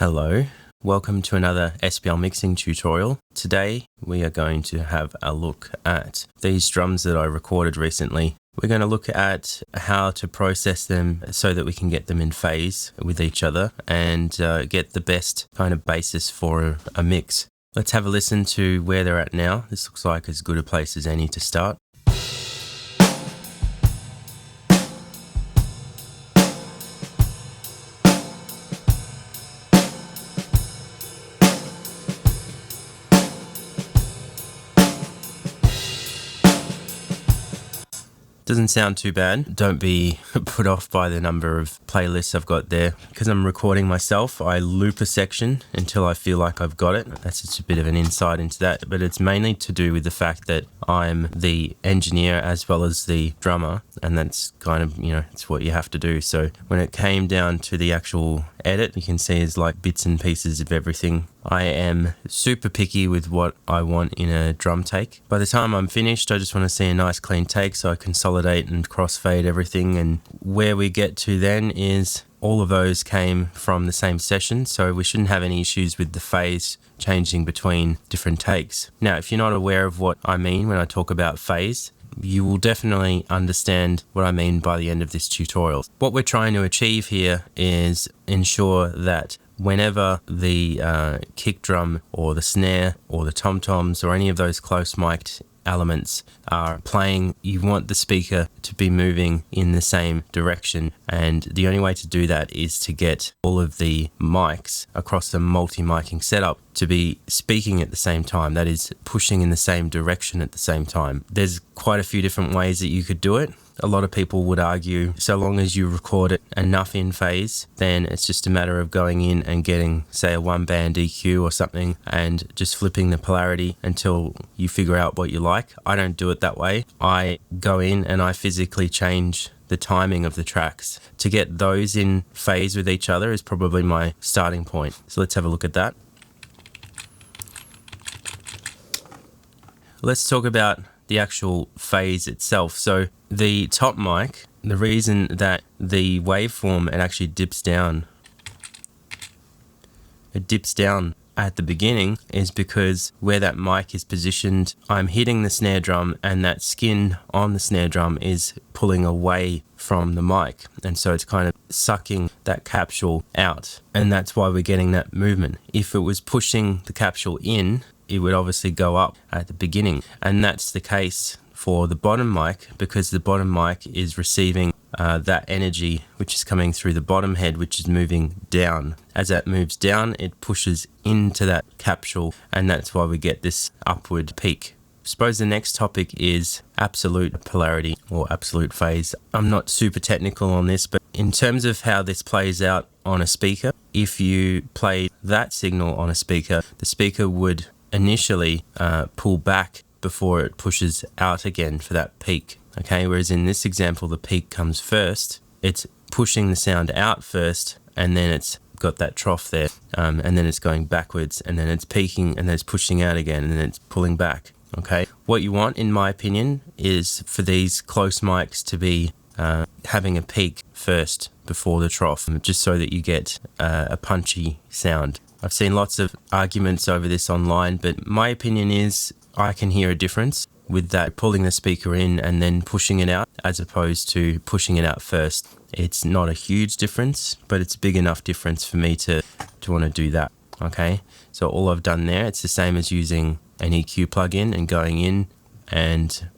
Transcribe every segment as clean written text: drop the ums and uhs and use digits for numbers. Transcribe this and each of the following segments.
Hello, welcome to another SPL mixing tutorial. Today we are going to have a look at these drums that I recorded recently. We're going to look at how to process them so that we can get them in phase with each other and get the best kind of basis for a mix. Let's have a listen to where they're at now. This looks like as good a place as any to start. Doesn't sound too bad. Don't be put off by the number of playlists I've got there. Because I'm recording myself, I loop a section until I feel like I've got it. That's just a bit of an insight into that. But it's mainly to do with the fact that I'm the engineer as well as the drummer. And that's kind of, it's what you have to do. So when it came down to the actual edit, you can see it's like bits and pieces of everything. I am super picky with what I want in a drum take. By the time I'm finished, I just want to see a nice clean take so I consolidate and crossfade everything. And where we get to then is all of those came from the same session, so we shouldn't have any issues with the phase changing between different takes. Now, if you're not aware of what I mean when I talk about phase, you will definitely understand what I mean by the end of this tutorial. What we're trying to achieve here is ensure that whenever the kick drum or the snare or the tom-toms or any of those close mic'd elements are playing, you want the speaker to be moving in the same direction, and the only way to do that is to get all of the mics across the multi-miking setup to be speaking at the same time, that is pushing in the same direction at the same time. There's quite a few different ways that you could do it. A lot of people would argue so long as you record it enough in phase, then it's just a matter of going in and getting, say, a one band EQ or something and just flipping the polarity until you figure out what you like. I don't do it that way. I go in and I physically change the timing of the tracks. To get those in phase with each other is probably my starting point. So let's have a look at that. Let's talk about the actual phase itself. So the top mic, the reason that the waveform it actually dips down at the beginning is because where that mic is positioned, I'm hitting the snare drum and that skin on the snare drum is pulling away from the mic, and so it's kind of sucking that capsule out, and that's why we're getting that movement. If it was pushing the capsule in, it would obviously go up at the beginning, and that's the case for the bottom mic because the bottom mic is receiving that energy which is coming through the bottom head, which is moving down. As that moves down, it pushes into that capsule, and that's why we get this upward peak. I suppose the next topic is absolute polarity or absolute phase. I'm not super technical on this, but in terms of how this plays out on a speaker, if you play that signal on a speaker, the speaker would initially pull back before it pushes out again for that peak. Okay, whereas in this example, the peak comes first. It's pushing the sound out first, and then it's got that trough there, and then it's going backwards, and then it's peaking, and then it's pushing out again, and then it's pulling back. Okay, what you want, in my opinion, is for these close mics to be having a peak first before the trough, just so that you get a punchy sound. I've seen lots of arguments over this online, but my opinion is I can hear a difference with that pulling the speaker in and then pushing it out as opposed to pushing it out first. It's not a huge difference, but it's a big enough difference for me to want to do that. Okay, so all I've done there, it's the same as using an EQ plugin and going in and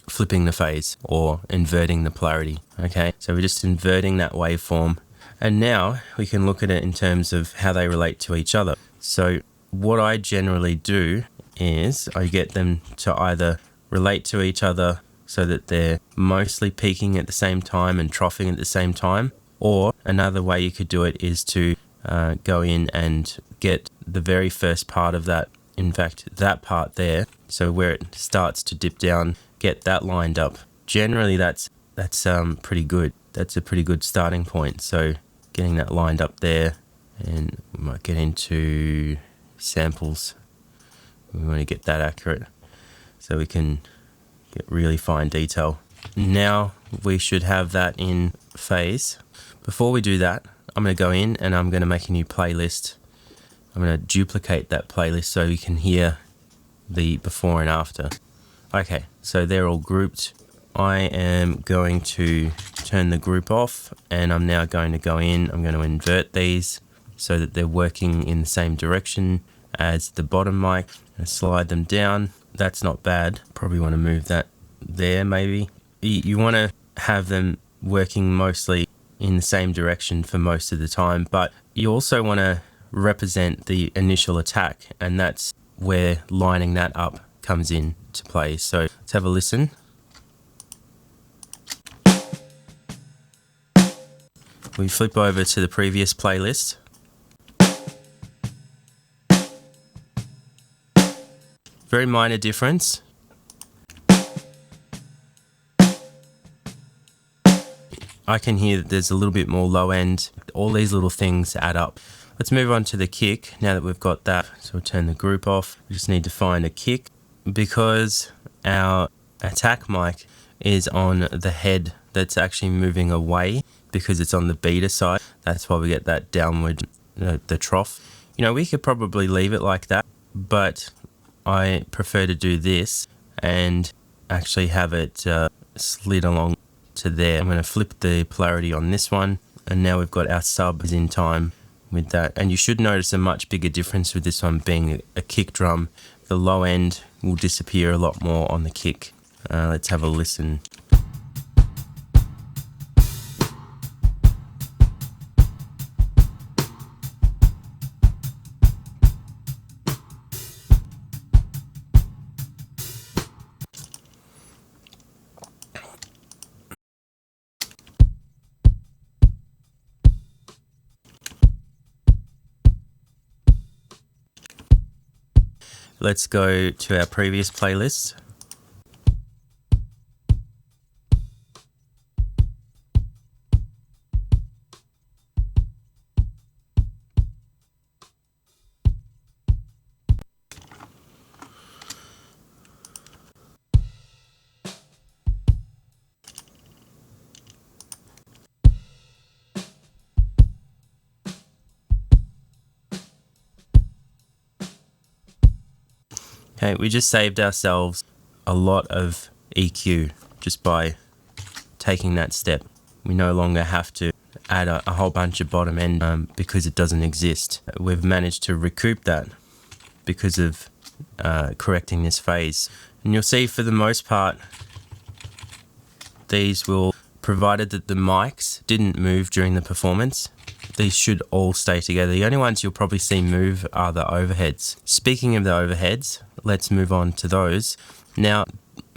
flipping the phase or inverting the polarity. Okay, so we're just inverting that waveform. And now we can look at it in terms of how they relate to each other. So what I generally do is I get them to either relate to each other so that they're mostly peaking at the same time and troughing at the same time. Or another way you could do it is to go in and get the very first part of that, in fact, that part there, so where it starts to dip down, get that lined up. Generally, that's pretty good. That's a pretty good starting point. So getting that lined up there, and we might get into samples. We want to get that accurate so we can get really fine detail. Now we should have that in phase. Before we do that, I'm going to go in and I'm going to make a new playlist. I'm going to duplicate that playlist so you can hear the before and after. Okay, so they're all grouped. I am going to turn the group off, and I'm now going to go in. I'm going to invert these so that they're working in the same direction as the bottom mic, and slide them down. That's not bad. Probably want to move that there maybe. You want to have them working mostly in the same direction for most of the time, but you also want to represent the initial attack, and that's where lining that up comes in to play. So let's have a listen. We flip over to the previous playlist. Very minor difference. I can hear that there's a little bit more low end. All these little things add up. Let's move on to the kick now that we've got that. So we'll turn the group off. We just need to find a kick because our attack mic is on the head that's actually moving away because it's on the beater side. That's why we get that downward, the trough. You know, we could probably leave it like that, but I prefer to do this and actually have it slid along to there. I'm going to flip the polarity on this one, and now we've got our sub is in time with that. And you should notice a much bigger difference with this one being a kick drum. The low end will disappear a lot more on the kick. Let's have a listen. Let's go to our previous playlist. Okay, we just saved ourselves a lot of EQ just by taking that step. We no longer have to add a whole bunch of bottom end because it doesn't exist. We've managed to recoup that because of correcting this phase. And you'll see for the most part, these will, provided that the mics didn't move during the performance, these should all stay together. The only ones you'll probably see move are the overheads. Speaking of the overheads, let's move on to those. Now,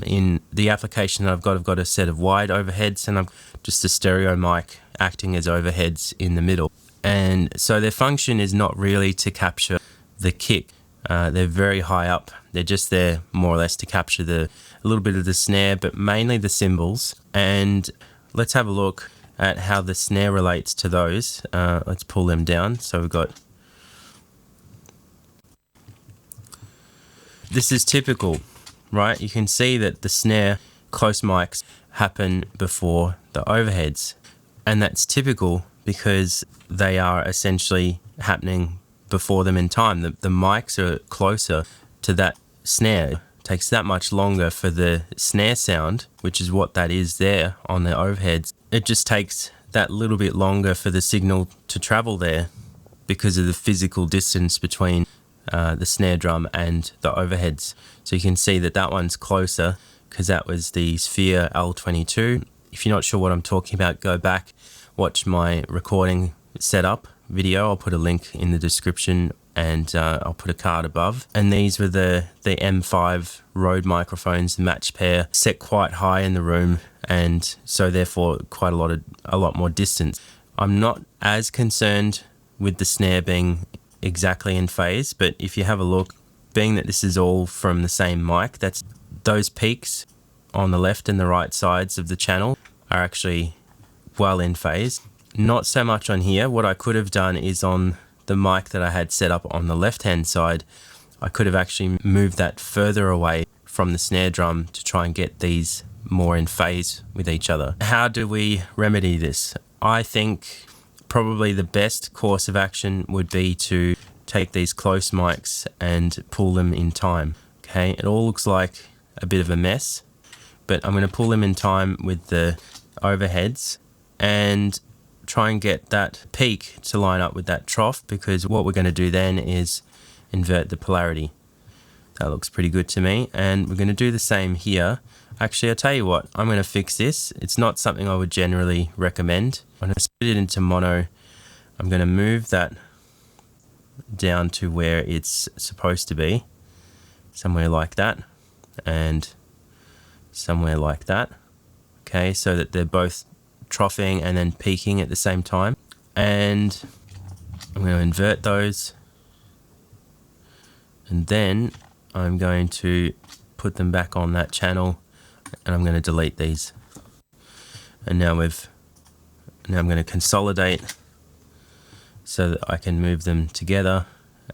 in the application that I've got a set of wide overheads, and I've just a stereo mic acting as overheads in the middle. And so their function is not really to capture the kick. They're very high up. They're just there more or less to capture a little bit of the snare, but mainly the cymbals. And let's have a look at how the snare relates to those. Let's pull them down. So we've got, this is typical, right? You can see that the snare close mics happen before the overheads. And that's typical because they are essentially happening before them in time. The mics are closer to that snare. It takes that much longer for the snare sound, which is what that is there on the overheads. It just takes that little bit longer for the signal to travel there because of the physical distance between the snare drum and the overheads. So you can see that that one's closer because that was the Sphere L22. If you're not sure what I'm talking about, go back, watch my recording setup video. I'll put a link in the description, and I'll put a card above. And these were the M5 Rode microphones, the match pair, set quite high in the room, and so therefore quite a lot more distance. I'm not as concerned with the snare being exactly in phase, but if you have a look, being that this is all from the same mic, that's those peaks on the left and the right sides of the channel are actually well in phase. Not so much on here. What I could have done is on the mic that I had set up on the left hand side, I could have actually moved that further away from the snare drum to try and get these more in phase with each other. How do we remedy this? I think Probably the best course of action would be to take these close mics and pull them in time. Okay, it all looks like a bit of a mess, but I'm going to pull them in time with the overheads and try and get that peak to line up with that trough, because what we're going to do then is invert the polarity. That looks pretty good to me, and we're going to do the same here. Actually, I'll tell you what, I'm going to fix this. It's not something I would generally recommend. I'm going to split it into mono. I'm going to move that down to where it's supposed to be, somewhere like that, and somewhere like that. Okay, so that they're both troughing and then peaking at the same time. And I'm going to invert those, and then I'm going to put them back on that channel, and I'm going to delete these. And now I'm going to consolidate so that I can move them together,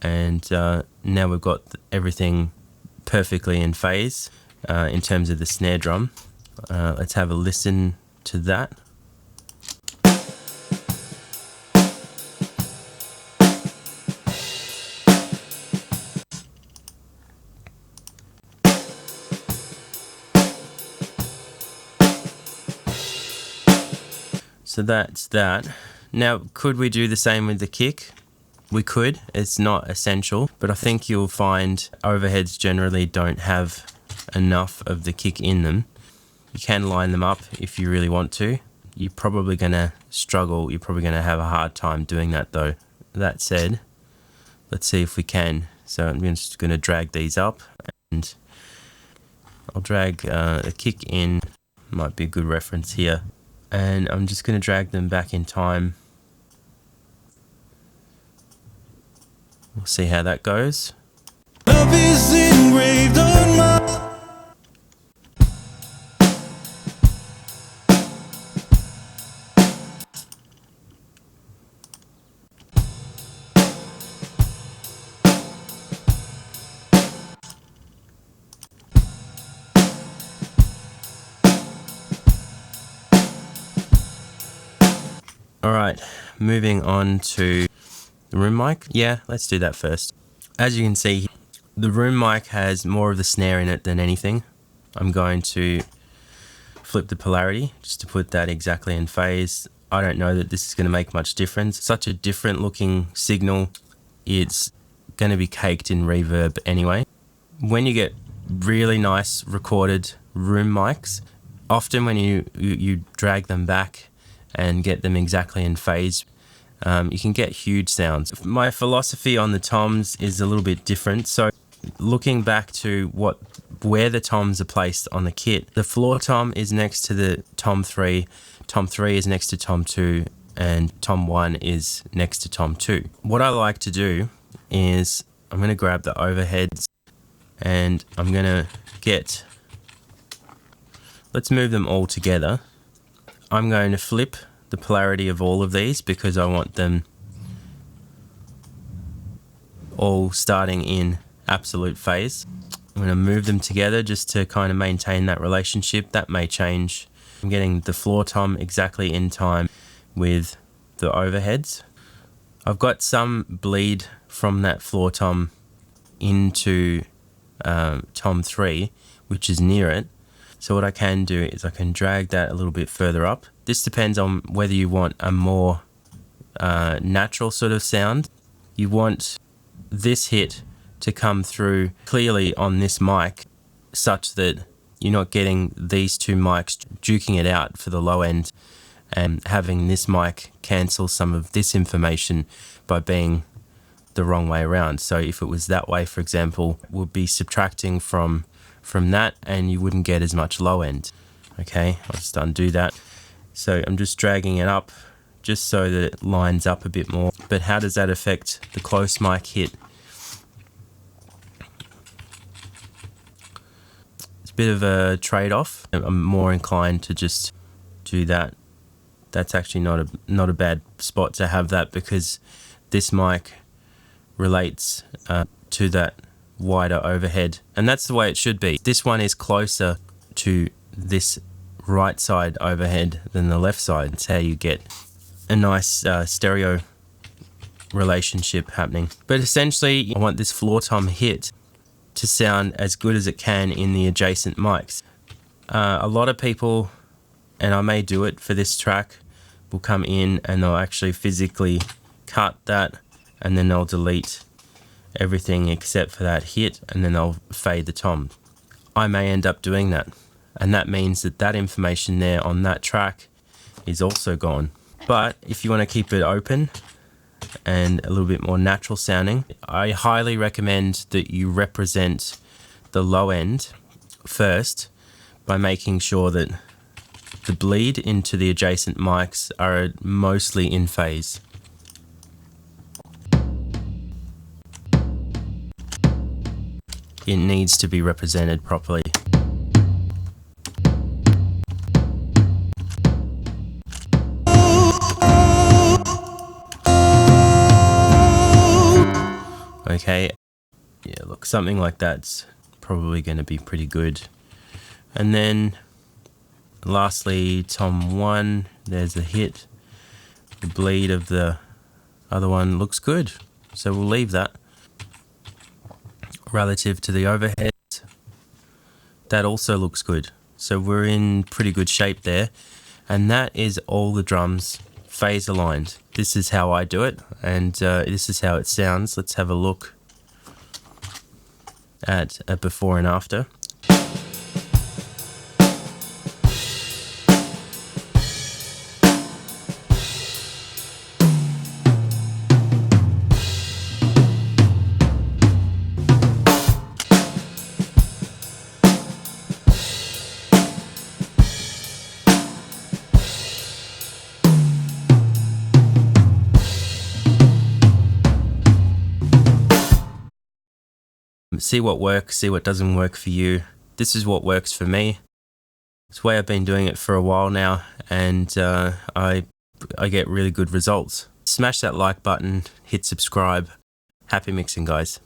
and now we've got everything perfectly in phase in terms of the snare drum. Let's have a listen to that. So that's that. Now, could we do the same with the kick? We could. It's not essential, but I think you'll find overheads generally don't have enough of the kick in them. You can line them up if you really want to. You're probably going to struggle. You're probably going to have a hard time doing that though. That said, let's see if we can. So I'm just going to drag these up, and I'll drag the kick in. Might be a good reference here. And I'm just going to drag them back in time. We'll see how that goes. Love is engraved on my... Alright, moving on to the room mic. Yeah, let's do that first. As you can see, the room mic has more of the snare in it than anything. I'm going to flip the polarity just to put that exactly in phase. I don't know that this is going to make much difference. Such a different looking signal, it's going to be caked in reverb anyway. When you get really nice recorded room mics, often when you drag them back and get them exactly in phase, you can get huge sounds. My philosophy on the toms is a little bit different. So looking back to where the toms are placed on the kit, the floor tom is next to the tom 3 is next to tom 2, and tom 1 is next to tom 2. What I like to do is I'm going to grab the overheads, and I'm going to let's move them all together. I'm going to flip the polarity of all of these because I want them all starting in absolute phase. I'm going to move them together just to kind of maintain that relationship. That may change. I'm getting the floor tom exactly in time with the overheads. I've got some bleed from that floor tom into tom 3, which is near it. So what I can do is I can drag that a little bit further up. This depends on whether you want a more natural sort of sound. You want this hit to come through clearly on this mic such that you're not getting these two mics duking it out for the low end and having this mic cancel some of this information by being the wrong way around. So if it was that way, for example, we'll be subtracting from that and you wouldn't get as much low end. Okay, I'll just undo that. So I'm just dragging it up just so that it lines up a bit more. But how does that affect the close mic hit? It's a bit of a trade-off. I'm more inclined to just do that. That's actually not a bad spot to have that, because this mic relates to that wider overhead, and that's the way it should be. This one is closer to this right side overhead than the left side. It's how you get a nice stereo relationship happening. But essentially, I want this floor tom hit to sound as good as it can in the adjacent mics. A lot of people, and I may do it for this track, will come in and they'll actually physically cut that, and then they'll delete everything except for that hit, and then they'll fade the tom. I may end up doing that, and that means that that information there on that track is also gone. But if you want to keep it open and a little bit more natural sounding, I highly recommend that you represent the low end first by making sure that the bleed into the adjacent mics are mostly in phase. It needs to be represented properly. Okay, yeah, look, something like that's probably going to be pretty good. And then lastly, tom 1, there's a hit. The bleed of the other one looks good, so we'll leave that. Relative to the overhead, that also looks good. So we're in pretty good shape there. And that is all the drums phase aligned. This is how I do it, and this is how it sounds. Let's have a look at a before and after. See what works, see what doesn't work for you. This is what works for me. It's the way I've been doing it for a while now, and I get really good results. Smash that like button, hit subscribe. Happy mixing, guys.